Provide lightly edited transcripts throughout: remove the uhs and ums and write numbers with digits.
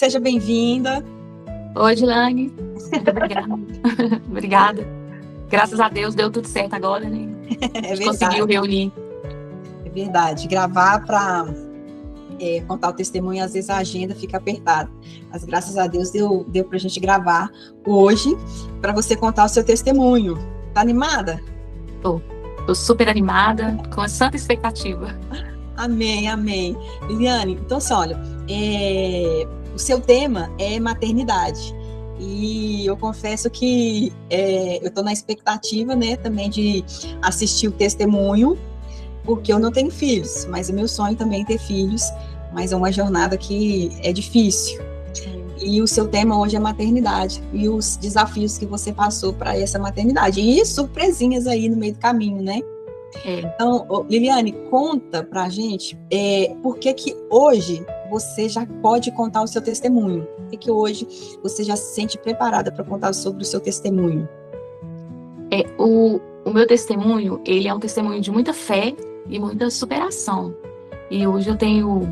seja bem-vinda. Oi, Gilane. Muito obrigada. Obrigada. Graças a Deus deu tudo certo agora, né? É verdade. Conseguiu reunir. É verdade. Gravar para contar o testemunho, às vezes a agenda fica apertada. Mas graças a Deus deu para a gente gravar hoje para você contar o seu testemunho. Tá animada? Tô super animada, com a santa expectativa. Amém, amém. Liliane, então assim, olha, o seu tema é maternidade. E eu confesso que eu estou na expectativa, né, também de assistir o testemunho, porque eu não tenho filhos, mas o meu sonho também é ter filhos, mas é uma jornada que é difícil. E o seu tema hoje é maternidade e os desafios que você passou para essa maternidade. E surpresinhas aí no meio do caminho, né? Então, Liliane, conta pra gente por que hoje você já pode contar o seu testemunho. Por que hoje você já se sente preparada para contar sobre o seu testemunho? O meu testemunho, ele é um testemunho de muita fé e muita superação. E hoje eu tenho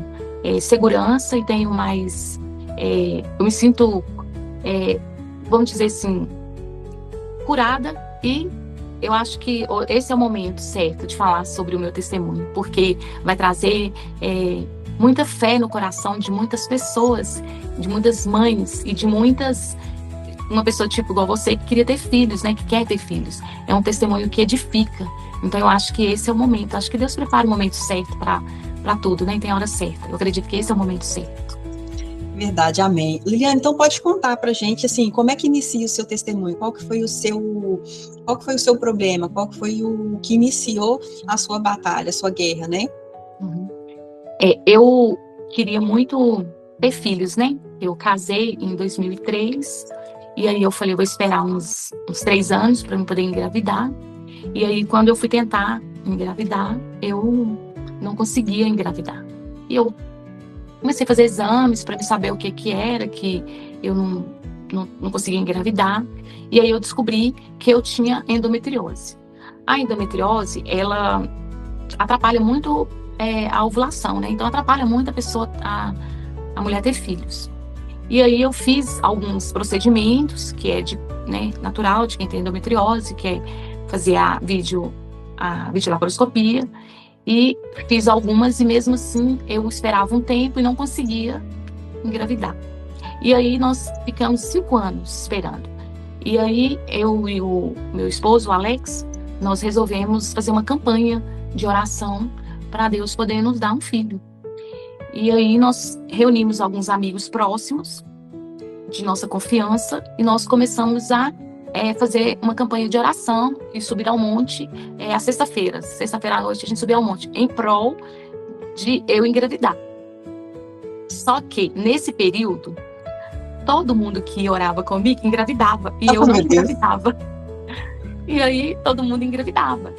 segurança e tenho mais... eu me sinto, vamos dizer assim, curada, e eu acho que esse é o momento certo de falar sobre o meu testemunho, porque vai trazer muita fé no coração de muitas pessoas, de muitas mães e de muitas... Uma pessoa tipo igual você que queria ter filhos, né? Que quer ter filhos. É um testemunho que edifica. Então eu acho que esse é o momento. Acho que Deus prepara o momento certo para tudo, né? E tem a hora certa. Eu acredito que esse é o momento certo. Verdade, amém. Liliane, então pode contar pra gente, assim, como é que inicia o seu testemunho? Qual que foi o seu problema? Qual que foi o que iniciou a sua batalha, a sua guerra, né? Eu queria muito ter filhos, né? Eu casei em 2003, e aí eu falei, vou esperar uns 3 anos para eu poder engravidar. E aí, quando eu fui tentar engravidar, eu não conseguia engravidar. E eu comecei a fazer exames para saber o que era, que eu não conseguia engravidar. E aí eu descobri que eu tinha endometriose. A endometriose, ela atrapalha muito a ovulação, né? Então atrapalha muito a pessoa, a mulher ter filhos. E aí eu fiz alguns procedimentos, que é natural de quem tem endometriose, que é fazer a videolaparoscopia. E fiz algumas, e mesmo assim eu esperava um tempo e não conseguia engravidar. E aí nós ficamos 5 anos esperando. E aí eu e o meu esposo, o Alex, nós resolvemos fazer uma campanha de oração para Deus poder nos dar um filho. E aí nós reunimos alguns amigos próximos de nossa confiança e nós começamos a fazer uma campanha de oração e subir ao monte às sexta-feiras. Sexta-feira à noite a gente subia ao monte em prol de eu engravidar. Só que nesse período, todo mundo que orava comigo engravidava e eu não engravidava. E aí todo mundo engravidava.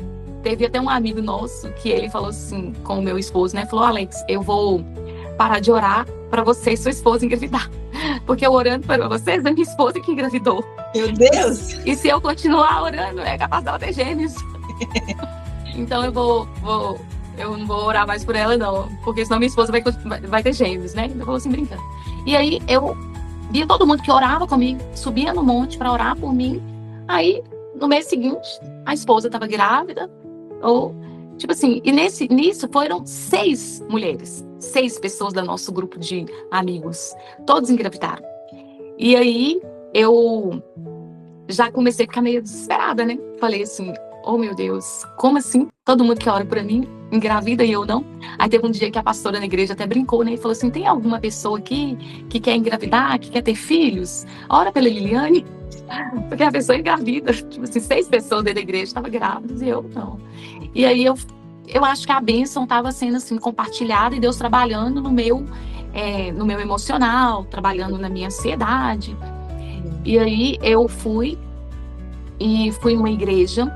Teve até um amigo nosso que ele falou assim com o meu esposo, né? Falou, Alex, eu vou parar de orar para você e sua esposa engravidar. Porque eu orando para vocês, é minha esposa que engravidou. Meu Deus! E se eu continuar orando, é capaz dela ter gêmeos. Então eu não vou orar mais por ela, não. Porque senão minha esposa vai ter gêmeos, né? Então eu vou assim brincando. E aí eu via todo mundo que orava comigo, subia no monte para orar por mim. Aí, no mês seguinte, a esposa estava grávida. Ou, tipo assim, e nisso foram 6 mulheres. 6 pessoas do nosso grupo de amigos. Todos engravidaram. E aí, eu já comecei a ficar meio desesperada, né? Falei assim, oh meu Deus, como assim? Todo mundo que ora por mim engravida e eu não? Aí teve um dia que a pastora na igreja até brincou, né? E falou assim, tem alguma pessoa aqui que quer engravidar, que quer ter filhos? Ora pela Liliane. Porque a pessoa engravida. Tipo assim, 6 pessoas dentro da igreja estavam grávidas e eu não. E aí eu acho que a bênção estava sendo assim compartilhada e Deus trabalhando no meu emocional, trabalhando na minha ansiedade. E aí eu fui numa igreja.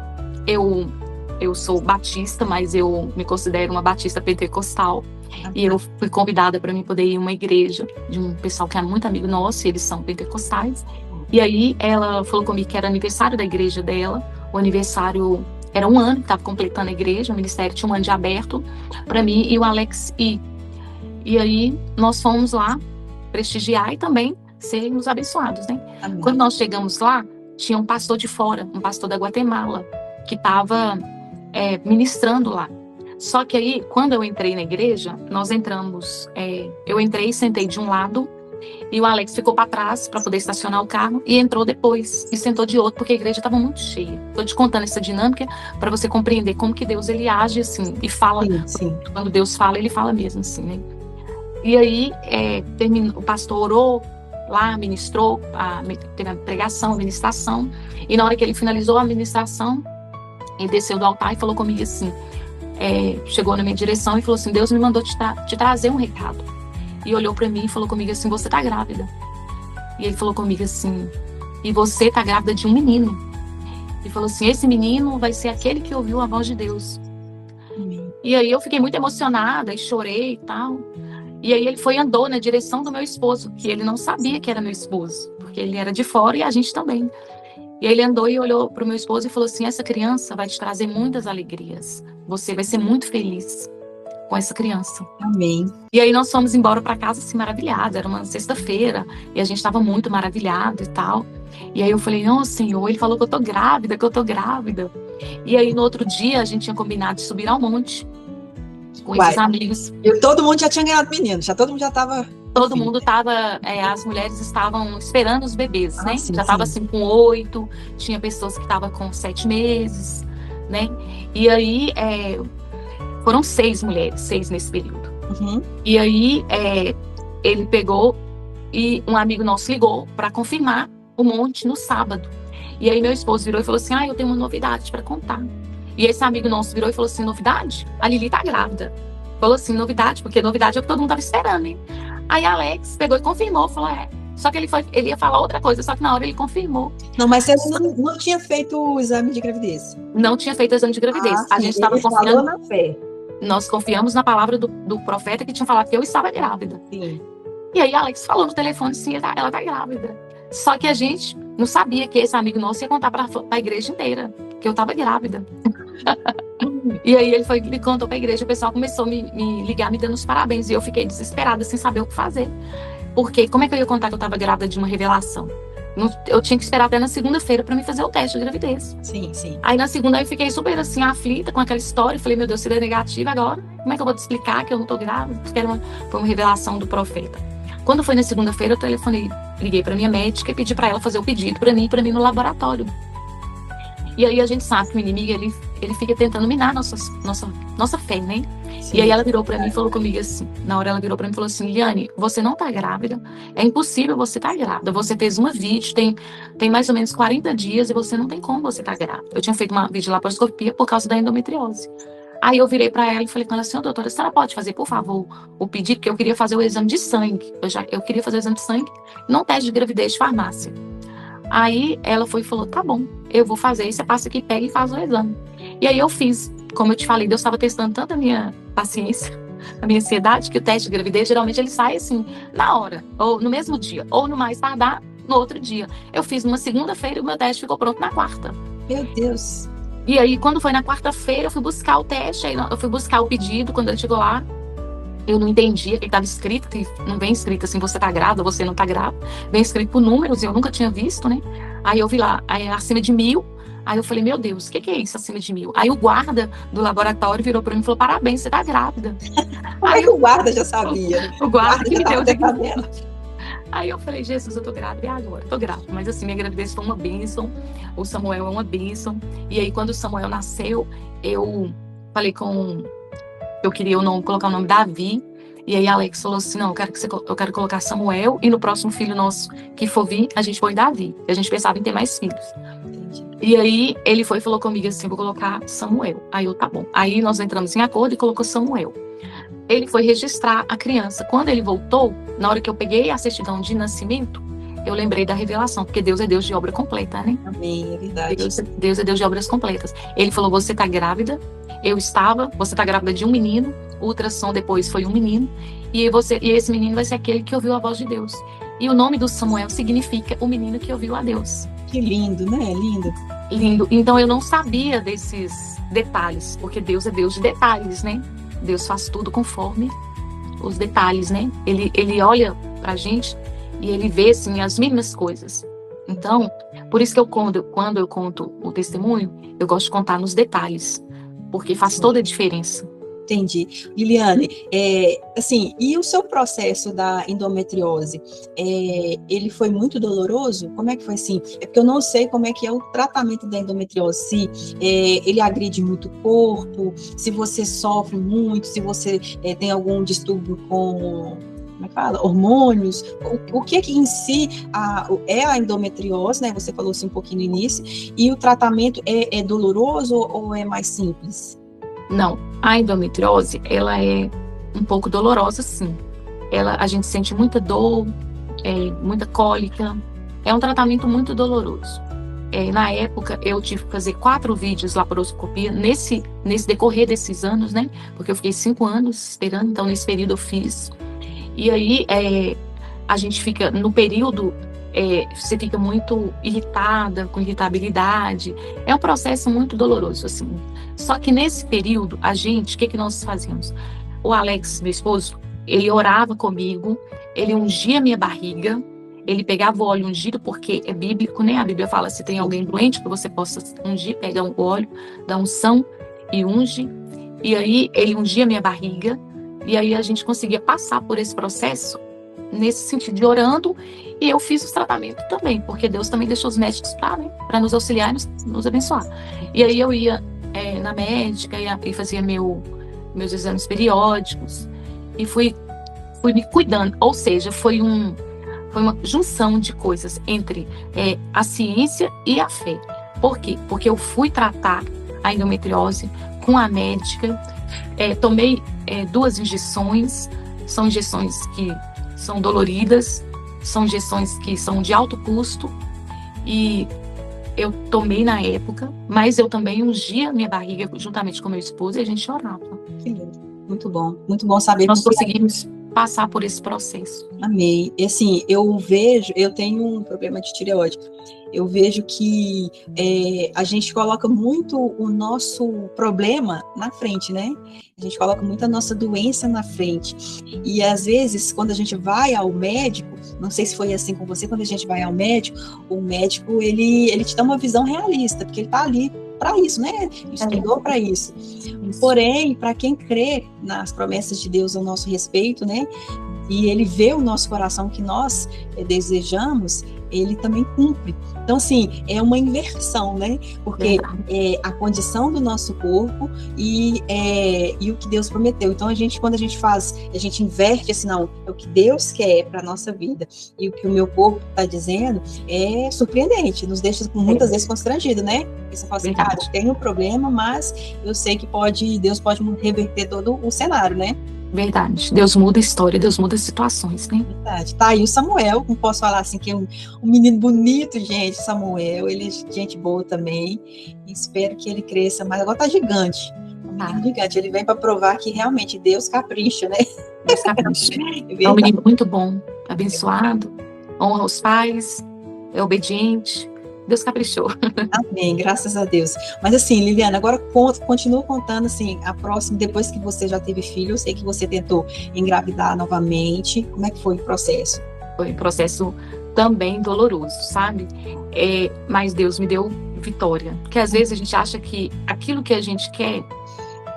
Eu sou batista, mas eu me considero uma batista pentecostal. E eu fui convidada para mim poder ir a uma igreja de um pessoal que é muito amigo nosso, e eles são pentecostais. E aí ela falou comigo que era aniversário da igreja dela. O aniversário era 1 ano que estava completando a igreja, o ministério tinha 1 ano de aberto para mim e o Alex ir. E aí nós fomos lá prestigiar e também sermos abençoados, né? Amém. Quando nós chegamos lá, tinha um pastor de fora, um pastor da Guatemala, que estava ministrando lá. Só que aí, quando eu entrei na igreja, nós entramos, eu entrei e sentei de um lado, e o Alex ficou para trás para poder estacionar o carro e entrou depois e sentou de outro, porque a igreja estava muito cheia. Estou te contando essa dinâmica para você compreender como que Deus ele age assim e fala. Sim. Quando Deus fala, ele fala mesmo assim, né? E aí o pastor orou lá, ministrou, teve a pregação, a ministração, e na hora que ele finalizou a ministração, ele desceu do altar e falou comigo assim, chegou na minha direção e falou assim: Deus me mandou te trazer um recado. E olhou para mim e falou comigo assim: você tá grávida. E ele falou comigo assim: e você tá grávida de um menino. E falou assim: esse menino vai ser aquele que ouviu a voz de Deus. Amém. E aí eu fiquei muito emocionada e chorei e tal. E aí ele andou na direção do meu esposo, que ele não sabia que era meu esposo, porque ele era de fora e a gente também. E aí ele andou e olhou para o meu esposo e falou assim: essa criança vai te trazer muitas alegrias. Você vai ser muito feliz com essa criança. Amém. E aí nós fomos embora para casa assim maravilhados. Era uma sexta-feira e a gente estava muito maravilhado e tal. E aí eu falei: não, Senhor, ele falou que eu tô grávida, que eu tô grávida. E aí no outro dia a gente tinha combinado de subir ao monte com esses amigos. E todo mundo já tinha ganhado menino, todo mundo já estava... Todo mundo estava, as mulheres estavam esperando os bebês, né? Sim, já estava assim com 8, tinha pessoas que estavam com 7 meses, né? E aí foram 6 mulheres, 6 nesse período. Uhum. E aí ele pegou e um amigo nosso ligou para confirmar o monte no sábado. E aí meu esposo virou e falou assim: eu tenho uma novidade para contar. E esse amigo nosso virou e falou assim: novidade? A Lili tá grávida. Falou assim: novidade, porque novidade é o que todo mundo tava esperando, hein? Aí Alex pegou e confirmou, falou: Só que ele ia falar outra coisa, só que na hora ele confirmou. Não, mas você não tinha feito o exame de gravidez? Não tinha feito o exame de gravidez. A gente estava confiando. Falou na fé. Nós confiamos na palavra do profeta que tinha falado que eu estava grávida. Sim. E aí Alex falou no telefone assim: ela tá grávida. Só que a gente não sabia que esse amigo nosso ia contar para a igreja inteira que eu estava grávida. E aí ele foi e contou para a igreja, o pessoal começou a me ligar, me dando os parabéns, e eu fiquei desesperada, sem saber o que fazer. Porque como é que eu ia contar que eu estava grávida de uma revelação? Eu tinha que esperar até na segunda-feira para me fazer o teste de gravidez. Sim, sim. Aí na segunda eu fiquei super assim, aflita com aquela história, falei: meu Deus, se der negativa agora, como é que eu vou te explicar que eu não tô grávida? Porque foi uma revelação do profeta. Quando foi na segunda-feira, eu telefonei, liguei para minha médica e pedi para ela fazer o pedido para mim no laboratório. E aí a gente sabe que o inimigo, ele fica tentando minar nossa fé, né? Sim. E aí ela virou para mim e falou comigo assim, na hora ela virou para mim e falou assim: Liane, você não tá grávida, é impossível você tá grávida, você fez uma vídeo, tem mais ou menos 40 dias e você não tem como você tá grávida. Eu tinha feito uma videolaparoscopia por causa da endometriose. Aí eu virei para ela e falei com ela assim: doutora, a senhora pode fazer, por favor, o pedido, porque eu queria fazer o exame de sangue. Eu queria fazer o exame de sangue, não teste de gravidez de farmácia. Aí ela foi e falou: tá bom, eu vou fazer. Aí você passa aqui, pega e faz o exame. E aí eu fiz. Como eu te falei, Deus estava testando tanto a minha paciência, a minha ansiedade, que o teste de gravidez, geralmente ele sai assim, na hora, ou no mesmo dia, ou no mais tardar, no outro dia. Eu fiz numa segunda-feira e o meu teste ficou pronto na quarta. Meu Deus! E aí, quando foi na quarta-feira, eu fui buscar o teste, aí eu fui buscar o pedido. Quando ele chegou lá, eu não entendia o que estava escrito, e não vem escrito assim: você tá grávida, você não tá grávida. Vem escrito por números, e eu nunca tinha visto, né? Aí eu vi lá, acima de 1000. Aí eu falei: meu Deus, o que é isso acima de 1000? Aí o guarda do laboratório virou para mim e falou: parabéns, você tá grávida. Aí o guarda já sabia. O guarda que me deu de... Aí eu falei: Jesus, eu tô grávida, e agora? Tô grávida. Mas assim, minha gravidez foi uma bênção. O Samuel é uma bênção. E aí quando o Samuel nasceu, eu falei eu queria colocar o nome Davi. E aí Alex falou assim: não, eu quero colocar Samuel, e no próximo filho nosso que for vir, a gente põe Davi. E a gente pensava em ter mais filhos. E aí ele foi e falou comigo assim: vou colocar Samuel. Aí eu: tá bom. Aí nós entramos em acordo e colocou Samuel. Ele foi registrar a criança. Quando ele voltou, na hora que eu peguei a certidão de nascimento, eu lembrei da revelação, porque Deus é Deus de obra completa, né? Amém, é verdade. Deus é Deus de obras completas. Ele falou: você tá grávida. Você tá grávida de um menino. O ultrassom depois foi um menino. E esse menino vai ser aquele que ouviu a voz de Deus. E o nome do Samuel significa o menino que ouviu a Deus. Que lindo, né? Lindo. Lindo. Então eu não sabia desses detalhes, porque Deus é Deus de detalhes, né? Deus faz tudo conforme os detalhes, né? Ele olha pra gente, e ele vê, assim, as mínimas coisas. Então, por isso que quando eu conto o testemunho, eu gosto de contar nos detalhes, porque faz toda a diferença. Entendi. Liliane, assim, e o seu processo da endometriose, ele foi muito doloroso? Como é que foi assim? É porque eu não sei como é que é o tratamento da endometriose, se ele agride muito o corpo, se você sofre muito, se você tem algum distúrbio com, como é que fala? Hormônios, o que em si é a endometriose, né? Você falou assim um pouquinho no início, e o tratamento é doloroso ou é mais simples? Não, a endometriose, ela é um pouco dolorosa, sim. A gente sente muita dor, muita cólica. É um tratamento muito doloroso. Na época, eu tive que fazer 4 vídeos laparoscopia nesse decorrer desses anos, né? Porque eu fiquei 5 anos esperando, então nesse período eu fiz. E aí, a gente fica, no período, você fica muito irritada, com irritabilidade. É um processo muito doloroso, assim. Só que nesse período, o que nós fazíamos? O Alex, meu esposo, ele orava comigo, ele ungia minha barriga, ele pegava o óleo ungido, porque é bíblico, né? A Bíblia fala, se tem alguém doente, que você possa ungir, pega um óleo da unção e unge. E aí, ele ungia minha barriga, e aí a gente conseguia passar por esse processo, nesse sentido de orando, e eu fiz os tratamentos também, porque Deus também deixou os médicos para nos auxiliar e nos abençoar. E aí eu ia na médica e fazia meus exames periódicos e fui me cuidando, ou seja, foi uma junção de coisas entre a ciência e a fé. Por quê? Porque eu fui tratar a endometriose com a médica, tomei 2 injeções, são injeções que são doloridas, são injeções que são de alto custo, e eu tomei na época, mas eu também ungia minha barriga juntamente com meu esposo e a gente orava. Que lindo. Muito bom saber. Nós conseguimos passar por esse processo. Amei. E assim, eu tenho um problema de tireoide. Eu vejo que a gente coloca muito o nosso problema na frente, né? A gente coloca muito a nossa doença na frente. E às vezes, quando a gente vai ao médico, não sei se foi assim com você, quando a gente vai ao médico, o médico, ele te dá uma visão realista, porque ele está ali para isso, né? Ele estudou para isso. Porém, para quem crê nas promessas de Deus ao nosso respeito, né? E ele vê o nosso coração que nós desejamos, ele também cumpre. Então, assim, é uma inversão, né? Porque a condição do nosso corpo e o que Deus prometeu. Então, quando a gente inverte assim, não, é o que Deus quer para a nossa vida. E o que o meu corpo está dizendo é surpreendente, nos deixa muitas vezes constrangido, né? Porque você fala assim, cara, eu tenho um problema, mas eu sei que Deus pode reverter todo o cenário, né? Verdade. Deus muda a história, Deus muda as situações, né? Verdade. Tá aí o Samuel, como posso falar assim, que é um menino bonito, gente, Samuel, ele é gente boa também, e espero que ele cresça, mas agora tá gigante, um menino gigante, ele vem para provar que realmente Deus capricha, né? Deus capricha. É um menino muito bom, abençoado, honra os pais, é obediente, Deus caprichou. Amém, graças a Deus. Mas assim, Liliana, agora continua contando assim, a próxima, depois que você já teve filho, eu sei que você tentou engravidar novamente, como é que foi o processo? Foi um processo também doloroso, sabe? Mas Deus me deu vitória, porque às vezes a gente acha que aquilo que a gente quer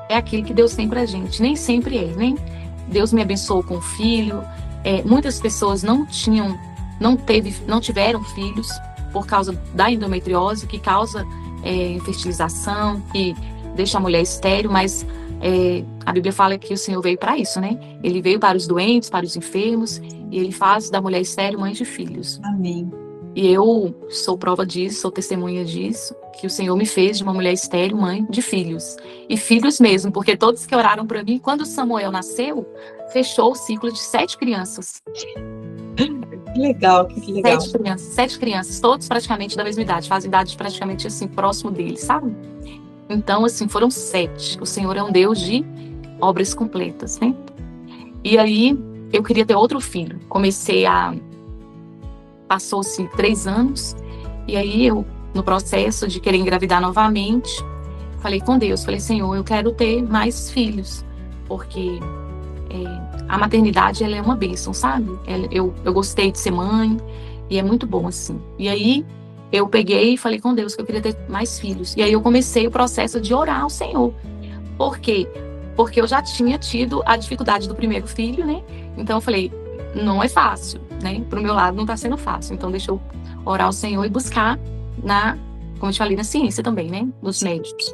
é aquilo que Deus tem pra gente, nem sempre é, né? Deus me abençoou com um filho, muitas pessoas não tiveram filhos, por causa da endometriose, que causa infertilização, que deixa a mulher estéril, mas a Bíblia fala que o Senhor veio para isso, né? Ele veio para os doentes, para os enfermos, e ele faz da mulher estéril mãe de filhos. Amém. E eu sou prova disso, sou testemunha disso, que o Senhor me fez de uma mulher estéril mãe de filhos. E filhos mesmo, porque todos que oraram para mim, quando Samuel nasceu, fechou o ciclo de 7 crianças. Que legal. 7 crianças, todos praticamente da mesma idade, fazem idade praticamente assim, próximo deles, sabe? Então, assim, foram 7. O Senhor é um Deus de obras completas, né? E aí, eu queria ter outro filho. Passou-se 3 anos, e aí eu, no processo de querer engravidar novamente, falei com Deus, falei, Senhor, eu quero ter mais filhos, porque a maternidade, ela é uma bênção, sabe? Eu gostei de ser mãe, e é muito bom, assim. E aí, eu peguei e falei com Deus que eu queria ter mais filhos. E aí, eu comecei o processo de orar ao Senhor. Por quê? Porque eu já tinha tido a dificuldade do primeiro filho, né? Então, eu falei, não é fácil, né? Pro meu lado, não tá sendo fácil. Então, deixa eu orar ao Senhor e buscar como eu te falei, na ciência também, né? Dos médicos.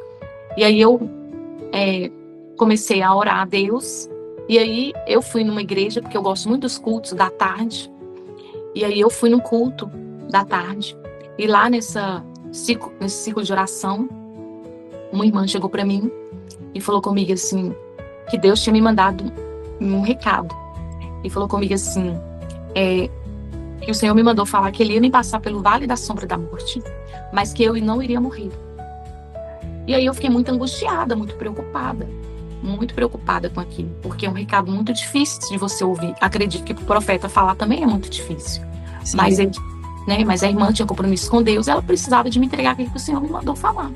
E aí, eu comecei a orar a Deus. E aí, eu fui numa igreja, porque eu gosto muito dos cultos da tarde. E aí, eu fui no culto da tarde. E lá nesse ciclo de oração, uma irmã chegou para mim e falou comigo assim, que Deus tinha me mandado um recado. E falou comigo assim, que o Senhor me mandou falar que Ele ia me passar pelo vale da sombra da morte, mas que eu não iria morrer. E aí eu fiquei muito angustiada, muito preocupada com aquilo, porque é um recado muito difícil de você ouvir. Acredito que para o profeta falar também é muito difícil. Mas mas a irmã tinha compromisso com Deus, ela precisava de me entregar aquilo que o Senhor me mandou falar.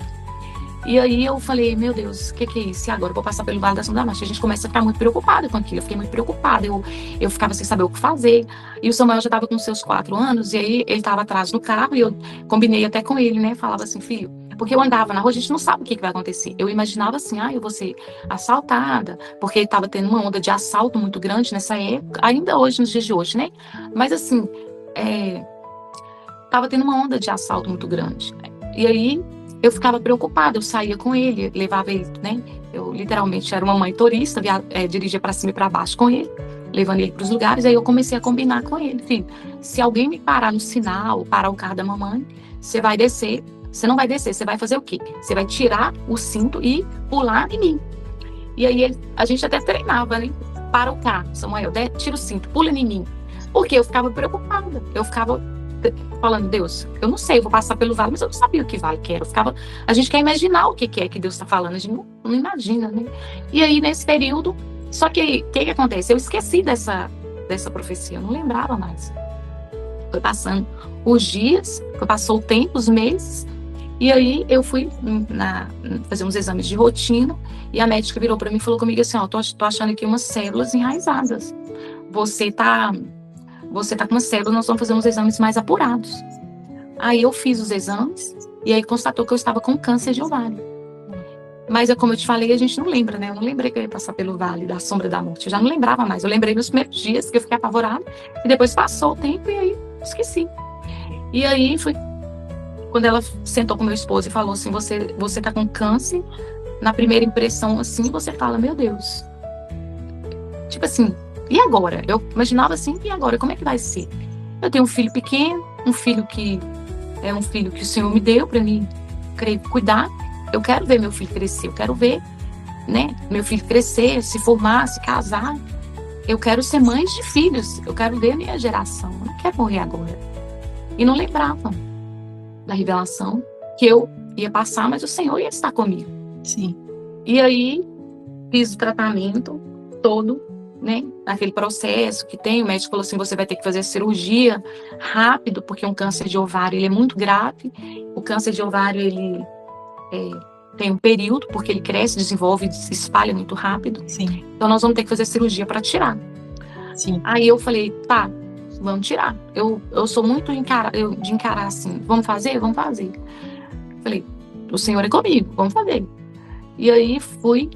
E aí eu falei, meu Deus, o que é isso? E agora eu vou passar pelo vale da sombra da morte. A gente começa a ficar muito preocupada com aquilo. Eu fiquei muito preocupada, eu ficava sem saber o que fazer. E o Samuel já estava com seus 4 anos, e aí ele estava atrás no carro, e eu combinei até com ele, né? Falava assim, filho, porque eu andava na rua, a gente não sabe o que vai acontecer. Eu imaginava assim, eu vou ser assaltada, porque estava tendo uma onda de assalto muito grande nessa época, ainda hoje, nos dias de hoje, né? Mas assim, estava tendo uma onda de assalto muito grande. E aí, eu ficava preocupada, eu saía com ele, levava ele, né? Eu literalmente era uma mãe turista, dirigia para cima e para baixo com ele, levando ele para os lugares. Aí eu comecei a combinar com ele, filho, se alguém me parar no sinal, parar o carro da mamãe, você vai descer, você não vai descer, você vai fazer o quê? Você vai tirar o cinto e pular em mim. E aí a gente até treinava, né? Para o carro, Samuel, tira o cinto, pula em mim. Porque eu ficava preocupada, eu ficava falando, Deus, eu não sei, eu vou passar pelo vale, mas eu não sabia o que vale que era. A gente quer imaginar o que é que Deus está falando, a gente não imagina, né? E aí, nesse período, só que o que acontece? Eu esqueci dessa profecia, eu não lembrava mais. Foi passando os dias, passou o tempo, os meses, e aí eu fui fazer uns exames de rotina, e a médica virou para mim e falou comigo assim, tô achando aqui umas células enraizadas. Você tá com uma célula, nós vamos fazer uns exames mais apurados. Aí eu fiz os exames, e aí constatou que eu estava com câncer de ovário. Mas, como eu te falei, a gente não lembra, né? Eu não lembrei que eu ia passar pelo vale da sombra da morte. Eu já não lembrava mais. Eu lembrei nos primeiros dias que eu fiquei apavorada, e depois passou o tempo, e aí esqueci. E aí, quando ela sentou com meu esposo e falou assim, você tá com câncer, na primeira impressão, assim, você fala, meu Deus. Tipo assim, e agora? Eu imaginava assim, e agora? Como é que vai ser? Eu tenho um filho pequeno, um filho que o Senhor me deu para mim cuidar. Eu quero ver meu filho crescer, eu quero ver, né, meu filho crescer, se formar, se casar. Eu quero ser mãe de filhos, eu quero ver a minha geração. Eu não quero morrer agora. E não lembrava da revelação que eu ia passar, mas o Senhor ia estar comigo. Sim. E aí, fiz o tratamento todo, né, naquele processo que tem, o médico falou assim, você vai ter que fazer a cirurgia rápido, porque um câncer de ovário, ele é muito grave. O câncer de ovário, ele tem um período, porque ele cresce, desenvolve, se espalha muito rápido. Sim. Então, nós vamos ter que fazer a cirurgia para tirar. Sim. Aí eu falei, tá, vamos tirar. Eu sou muito de encarar assim, vamos fazer? Vamos fazer. Falei, o Senhor é comigo, vamos fazer. E aí fui.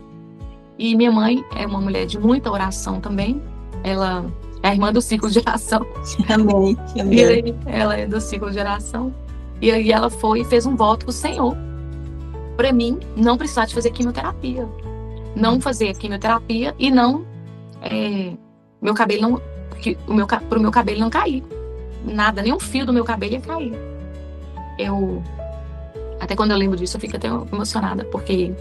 E minha mãe é uma mulher de muita oração também. Ela é a irmã do ciclo de oração. Amém. E aí, ela é do ciclo de oração. E aí ela foi e fez um voto com o Senhor. Para mim, não precisar de fazer quimioterapia. Não fazer quimioterapia e não... meu cabelo não... Pro meu cabelo não cair. Nada, nenhum fio do meu cabelo ia cair. Até quando eu lembro disso, eu fico até emocionada. Porque,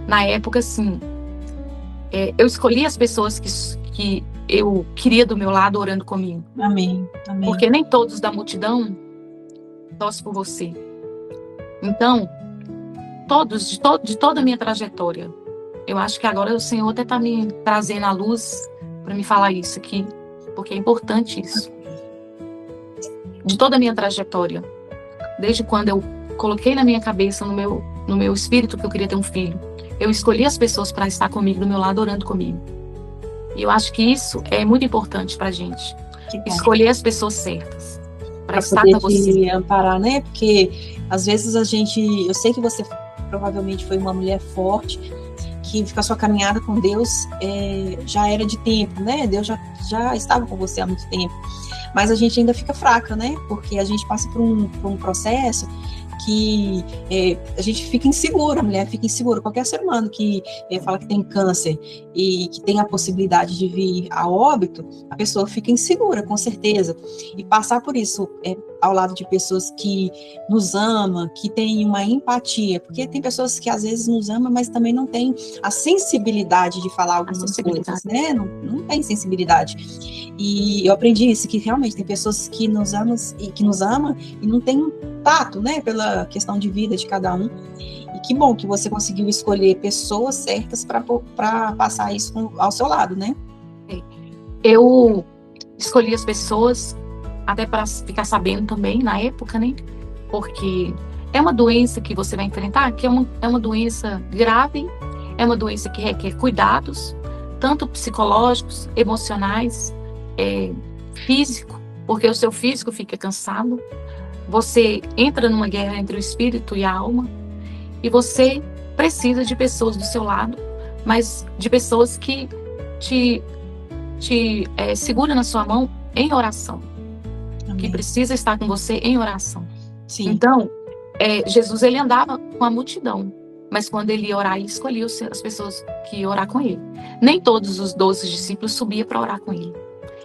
na época, assim... eu escolhi as pessoas que eu queria do meu lado orando comigo. Amém. Amém. Porque nem todos da multidão torcem por você. Então, todos, de toda a minha trajetória, eu acho que agora o Senhor até está me trazendo à luz para me falar isso aqui, porque é importante isso. De toda a minha trajetória, desde quando eu coloquei na minha cabeça, no meu espírito, que eu queria ter um filho, eu escolhi as pessoas para estar comigo, do meu lado, orando comigo. E eu acho que isso é muito importante pra gente. Escolher as pessoas certas para estar com você. Te amparar, né? Porque às vezes eu sei que você provavelmente foi uma mulher forte, que a sua caminhada com Deus já era de tempo, né? Deus já estava com você há muito tempo. Mas a gente ainda fica fraca, né? Porque a gente passa por um processo que a gente fica insegura, a mulher fica insegura. Qualquer ser humano que fala que tem câncer e que tem a possibilidade de vir a óbito, a pessoa fica insegura, com certeza. E passar por isso ao lado de pessoas que nos amam, que têm uma empatia, porque tem pessoas que às vezes nos amam, mas também não têm a sensibilidade de falar algumas coisas, né? Não tem sensibilidade. E eu aprendi isso, que realmente tem pessoas que nos amam e não tem um tato, né, pela questão de vida de cada um. E que bom que você conseguiu escolher pessoas certas para passar isso ao seu lado, né? Eu escolhi as pessoas até para ficar sabendo também na época, né? Porque é uma doença que você vai enfrentar, que é uma doença grave, é uma doença que requer cuidados, tanto psicológicos, emocionais, físico, porque o seu físico fica cansado. Você entra numa guerra entre o espírito e a alma, e você precisa de pessoas do seu lado, mas de pessoas que te seguram na sua mão em oração. Amém. Que precisa estar com você em oração. Sim. Então, Jesus, ele andava com a multidão, mas quando ele ia orar, ele escolhia as pessoas que iam orar com ele. Nem todos os 12 discípulos subiam para orar com ele.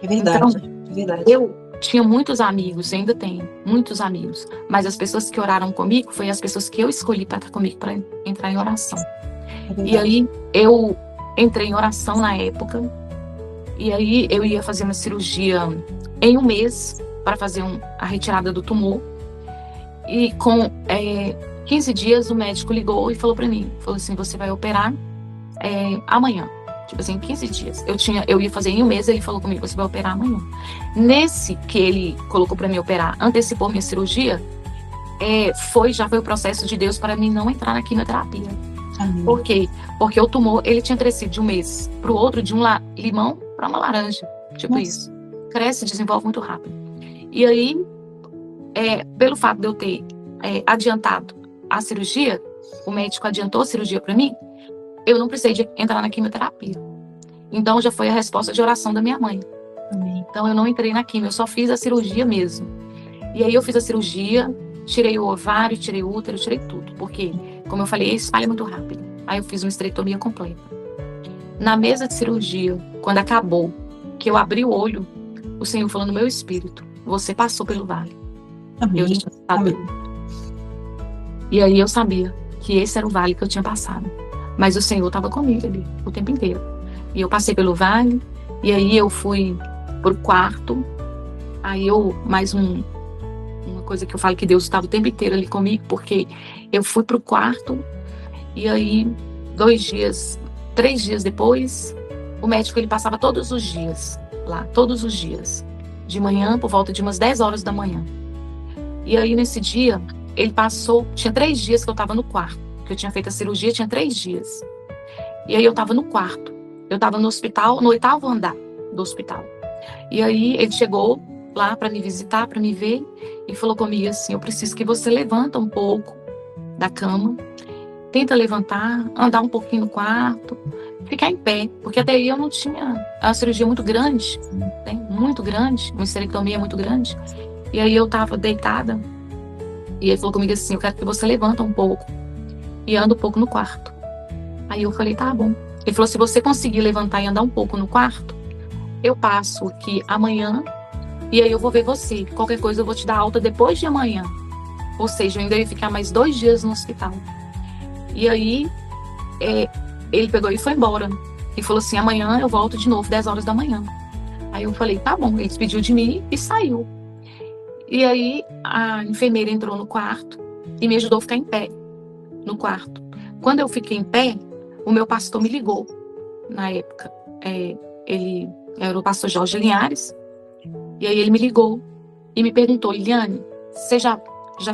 É verdade, então, é verdade. Eu tinha muitos amigos, ainda tenho muitos amigos, mas as pessoas que oraram comigo foi as pessoas que eu escolhi para estar comigo, para entrar em oração. E aí eu entrei em oração na época, e aí eu ia fazer uma cirurgia em um mês para fazer a retirada do tumor, e com 15 dias o médico ligou e falou para mim, falou assim, você vai operar amanhã. Tipo assim, 15 dias. Eu ia fazer em um mês, ele falou comigo, você vai operar amanhã. Nesse que ele colocou para mim operar, antecipou minha cirurgia, já foi o processo de Deus para mim não entrar na quimioterapia. Amém. Por quê? Porque o tumor, ele tinha crescido de um mês para o outro, de um limão para uma laranja. Tipo isso. Cresce e desenvolve muito rápido. E aí, pelo fato de eu ter adiantado a cirurgia, o médico adiantou a cirurgia para mim, eu não precisei de entrar na quimioterapia. Então, já foi a resposta de oração da minha mãe. Amém. Então, eu não entrei na quimio, eu só fiz a cirurgia mesmo. E aí, eu fiz a cirurgia, tirei o ovário, tirei o útero, tirei tudo. Porque, como eu falei, espalha muito rápido. Aí, eu fiz uma esterectomia completa. Na mesa de cirurgia, quando acabou, que eu abri o olho, o Senhor falou no meu espírito, você passou pelo vale. Amém. Eu já sabia. E aí, eu sabia que esse era o vale que eu tinha passado. Mas o Senhor estava comigo ali o tempo inteiro. E eu passei pelo vale, e aí eu fui pro quarto. Aí uma coisa que eu falo que Deus estava o tempo inteiro ali comigo, porque eu fui pro quarto, e aí 3 dias depois, o médico ele passava todos os dias lá, todos os dias, de manhã, por volta de umas 10 horas da manhã. E aí nesse dia, ele passou, tinha 3 dias que eu estava no quarto. Que eu tinha feito a cirurgia, tinha 3 dias. E aí eu tava no quarto. Eu tava no hospital, no 8º andar do hospital. E aí ele chegou lá para me visitar, para me ver, e falou comigo assim, eu preciso que você levanta um pouco da cama, tenta levantar, andar um pouquinho no quarto, ficar em pé, porque até aí eu não tinha a cirurgia muito grande, né? Muito grande, uma esterectomia muito grande. E aí eu tava deitada, e ele falou comigo assim, eu quero que você levanta um pouco e anda um pouco no quarto. Aí eu falei, tá bom. Ele falou, se você conseguir levantar e andar um pouco no quarto, eu passo aqui amanhã e aí eu vou ver você. Qualquer coisa eu vou te dar alta depois de amanhã. Ou seja, eu ainda ia ficar mais 2 dias no hospital. E aí ele pegou e foi embora. E falou assim, amanhã eu volto de novo, 10 horas da manhã. Aí eu falei, tá bom. Ele despediu de mim e saiu. E aí a enfermeira entrou no quarto e me ajudou a ficar em pé no quarto. Quando eu fiquei em pé, o meu pastor me ligou na época. Ele era o pastor Jorge Linhares. E aí ele me ligou e me perguntou, Liliane, você já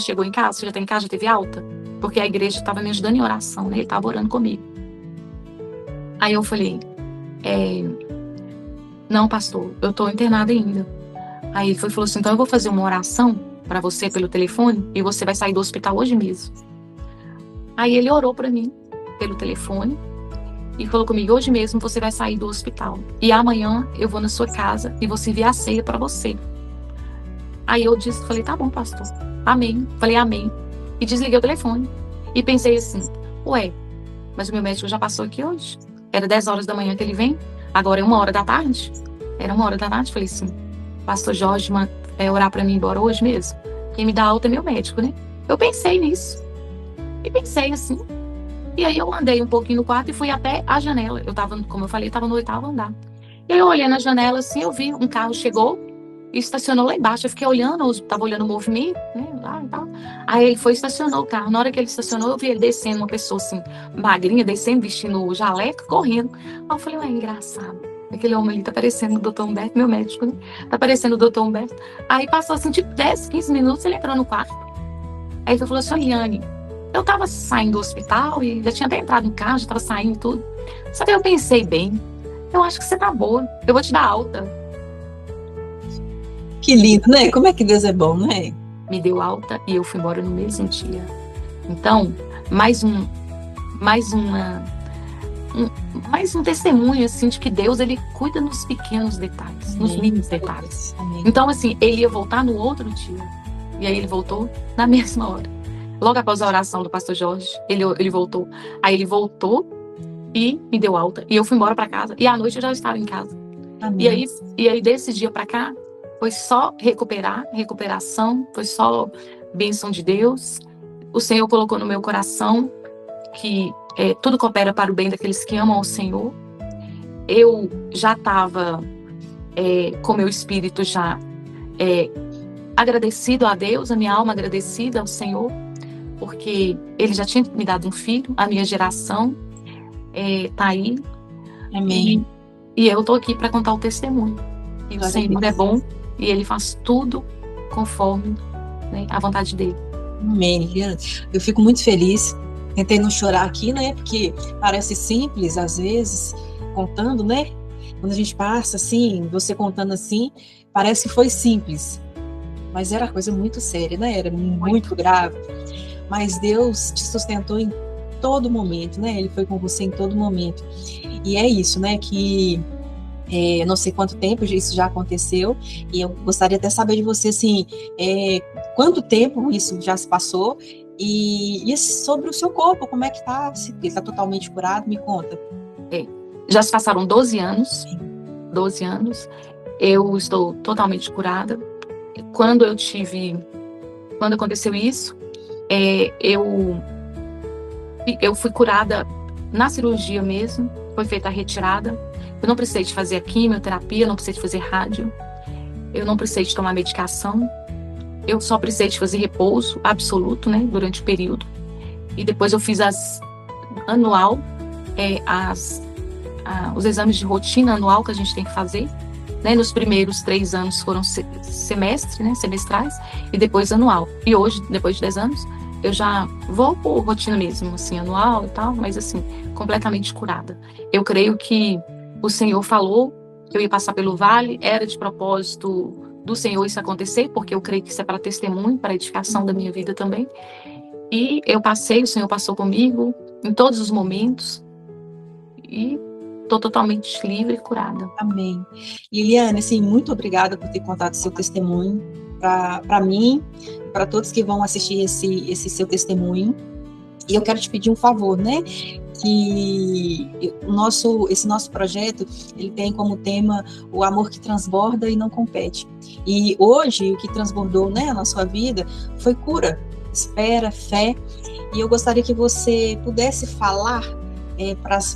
chegou em casa? Você já está em casa? Já teve alta? Porque a igreja estava me ajudando em oração, né? Ele estava orando comigo. Aí eu falei, não, pastor, eu tô internada ainda. Aí ele falou assim, então eu vou fazer uma oração para você pelo telefone e você vai sair do hospital hoje mesmo. Aí ele orou para mim pelo telefone e falou comigo, hoje mesmo você vai sair do hospital. E amanhã eu vou na sua casa e vou servir a ceia para você. Aí eu falei, tá bom, pastor. Amém. Falei, amém. E desliguei o telefone. E pensei assim, ué, mas o meu médico já passou aqui hoje. Era 10 horas da manhã que ele vem, agora é 1 hora da tarde. Era 1 hora da tarde. Falei assim, pastor Jorge orar para mim ir embora hoje mesmo. Quem me dá alta é meu médico, né? Eu pensei nisso. E pensei assim. E aí eu andei um pouquinho no quarto e fui até a janela. Eu tava, como eu falei, eu tava no 8º andar. E aí eu olhei na janela assim, eu vi um carro chegou e estacionou lá embaixo. Eu fiquei olhando, tava olhando o movimento, né? Lá e tal. Aí ele foi e estacionou o carro. Na hora que ele estacionou, eu vi ele descendo, uma pessoa assim, magrinha, descendo, vestindo o jaleco, correndo. Aí eu falei, ué, engraçado. Aquele homem ali tá parecendo o doutor Humberto, meu médico, né? Tá parecendo o doutor Humberto. Aí passou assim, tipo 10, 15 minutos, ele entrou no quarto. Aí ele falou assim, Eliane, eu tava saindo do hospital e já tinha até entrado no carro, já tava saindo e tudo. Só que eu pensei bem, eu acho que você tá boa, eu vou te dar alta. Que lindo, né? Como é que Deus é bom, né? Me deu alta e eu fui embora no mesmo dia. Então, mais um testemunho, assim, de que Deus, ele cuida nos pequenos detalhes, nos mínimos detalhes. Amém. Então, assim, ele ia voltar no outro dia. E aí ele voltou na mesma hora. Logo após a oração do pastor Jorge, ele voltou. Aí ele voltou e me deu alta. E eu fui embora para casa. E à noite eu já estava em casa. Amém. E aí desse dia para cá, foi só recuperação, foi só bênção de Deus. O Senhor colocou no meu coração que tudo coopera para o bem daqueles que amam o Senhor. Eu já estava com meu espírito já agradecido a Deus, a minha alma agradecida ao Senhor, porque Ele já tinha me dado um filho, a minha geração tá aí. Amém. E eu tô aqui para contar o testemunho. E o Senhor é bom e Ele faz tudo conforme, né, a vontade dele. Amém. Eu fico muito feliz. Tentei não chorar aqui, né? Porque parece simples às vezes, contando, né? Quando a gente passa assim, você contando assim, parece que foi simples. Mas era coisa muito séria, né? Era muito grave. Mas Deus te sustentou em todo momento, né? Ele foi com você em todo momento. E é isso, né? Que não sei quanto tempo isso já aconteceu. E eu gostaria até saber de você, assim, quanto tempo isso já se passou. E sobre o seu corpo, como é que tá? Se ele está totalmente curado, me conta. Já se passaram 12 anos. 12 anos. Eu estou totalmente curada. Quando aconteceu isso, eu fui curada na cirurgia mesmo. Foi feita a retirada. Eu não precisei de fazer a quimioterapia, não precisei de fazer rádio. Eu não precisei de tomar medicação. Eu só precisei de fazer repouso absoluto, né, durante o período. E depois eu fiz os exames de rotina anual que a gente tem que fazer. Né, nos primeiros 3 anos foram semestrais, e depois anual. E hoje, depois de 10 anos, eu já vou por rotina mesmo, assim, anual e tal, mas assim, completamente curada. Eu creio que o Senhor falou que eu ia passar pelo vale, era de propósito do Senhor isso acontecer, porque eu creio que isso é para testemunho, para edificação da minha vida também. E eu passei, o Senhor passou comigo em todos os momentos, e estou totalmente livre e curada. Amém. Liliane, assim, muito obrigada por ter contado seu testemunho para mim, para todos que vão assistir esse seu testemunho. E eu quero te pedir um favor, né? Que esse nosso projeto, ele tem como tema o amor que transborda e não compete. E hoje, o que transbordou, né, na sua vida foi cura, espera, fé. E eu gostaria que você pudesse falar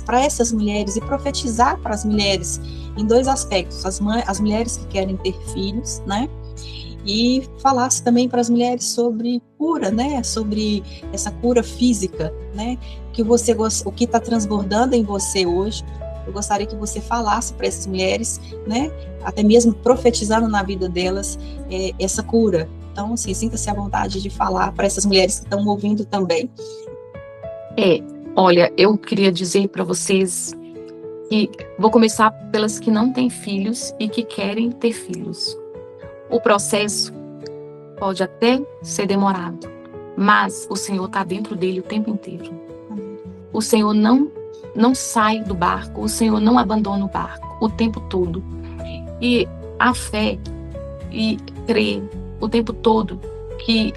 para essas mulheres e profetizar para as mulheres em 2 aspectos: as mulheres que querem ter filhos, né? E falasse também para as mulheres sobre cura, né? Sobre essa cura física, né? O que está transbordando em você hoje. Eu gostaria que você falasse para essas mulheres, né? Até mesmo profetizando na vida delas essa cura. Então, assim, sinta-se à vontade de falar para essas mulheres que estão ouvindo também. Olha, eu queria dizer para vocês E vou começar pelas que não têm filhos e que querem ter filhos. O processo pode até ser demorado, mas o Senhor está dentro dele o tempo inteiro. O Senhor não sai do barco, o Senhor não abandona o barco o tempo todo. E a fé e crer o tempo todo que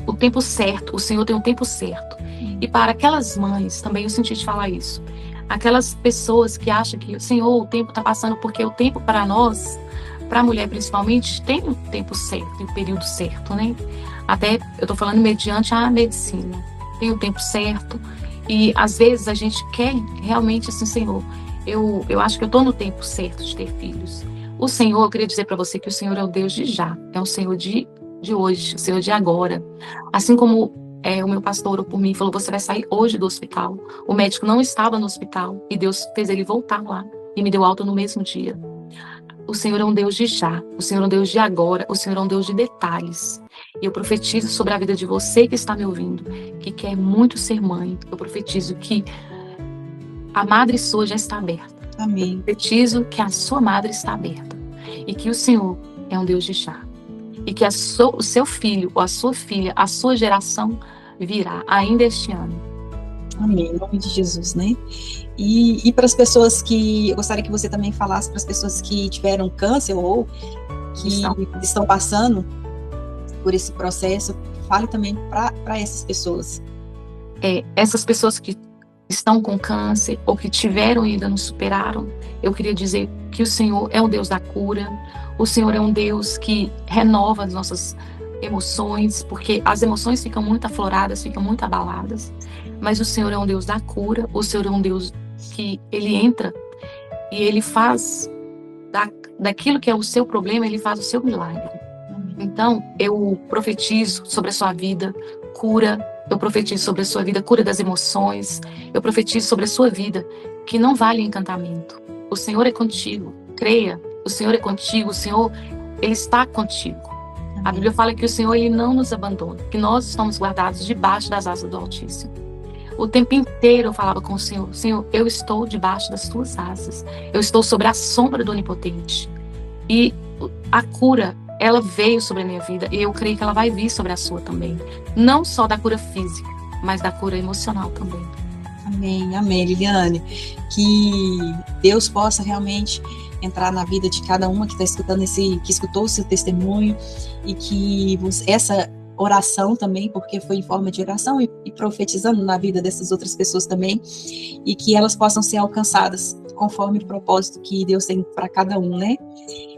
o tempo certo, o Senhor tem um tempo certo. E para aquelas mães, também eu senti de falar isso, aquelas pessoas que acham que o Senhor, o tempo está passando, porque o tempo para nós, para a mulher principalmente, tem um tempo certo, tem um período certo, né? Até eu estou falando mediante a medicina, tem o tempo certo. E às vezes a gente quer realmente assim, Senhor, eu acho que eu estou no tempo certo de ter filhos. O Senhor, eu queria dizer para você que o Senhor é o Deus de já, é o Senhor de hoje, o Senhor de agora. Assim como o meu pastor orou por mim, falou, você vai sair hoje do hospital. O médico não estava no hospital e Deus fez ele voltar lá e me deu alta no mesmo dia. O Senhor é um Deus de já, o Senhor é um Deus de agora, o Senhor é um Deus de detalhes. E eu profetizo sobre a vida de você que está me ouvindo, que quer muito ser mãe. Eu profetizo que a madre sua já está aberta. Amém. Eu profetizo que a sua madre está aberta. E que o Senhor é um Deus de já. E que o seu filho ou a sua filha, a sua geração virá ainda este ano. Amém, em nome de Jesus, né? E para as pessoas que, eu gostaria que você também falasse para as pessoas que tiveram câncer ou que estão passando por esse processo, fale também para essas pessoas. Essas pessoas que estão com câncer ou que tiveram e ainda não superaram, eu queria dizer que o Senhor é o Deus da cura, o Senhor é um Deus que renova as nossas emoções, porque as emoções ficam muito afloradas, ficam muito abaladas, mas o Senhor é um Deus da cura, o Senhor é um Deus que Ele entra e Ele faz daquilo que é o seu problema, Ele faz o seu milagre. Então, eu profetizo sobre a sua vida cura, eu profetizo sobre a sua vida cura das emoções, eu profetizo sobre a sua vida que não vale encantamento. O Senhor é contigo, creia, o Senhor é contigo, o Senhor, Ele está contigo. A Bíblia fala que o Senhor, Ele não nos abandona, que nós estamos guardados debaixo das asas do Altíssimo. O tempo inteiro eu falava com o Senhor, Senhor, eu estou debaixo das tuas asas, eu estou sobre a sombra do Onipotente. E a cura, ela veio sobre a minha vida e eu creio que ela vai vir sobre a sua também. Não só da cura física, mas da cura emocional também. Amém, amém, Liliane. Que Deus possa realmente entrar na vida de cada uma que está escutando que escutou o seu testemunho e que essa oração também, porque foi em forma de oração e profetizando na vida dessas outras pessoas também, e que elas possam ser alcançadas conforme o propósito que Deus tem para cada um, né?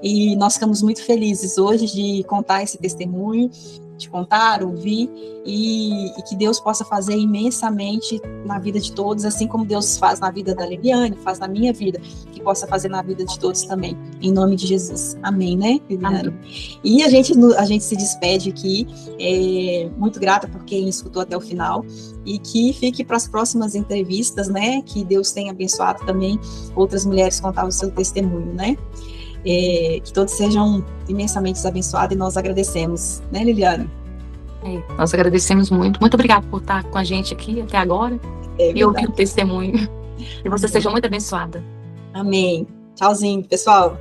E nós ficamos muito felizes hoje de contar esse testemunho, de contar, ouvir, e que Deus possa fazer imensamente na vida de todos, assim como Deus faz na vida da Liliane, faz na minha vida, que possa fazer na vida de todos também, em nome de Jesus. Amém, né, Liliane? Amém. E a gente se despede aqui, muito grata por quem escutou até o final, e que fique para as próximas entrevistas, né, que Deus tenha abençoado também outras mulheres contar o seu testemunho, né? Que todos sejam imensamente abençoados e nós agradecemos, né, Liliane? Nós agradecemos muito. Muito obrigada por estar com a gente aqui até agora e ouvir o testemunho. E você seja muito abençoada. Amém. Tchauzinho, pessoal.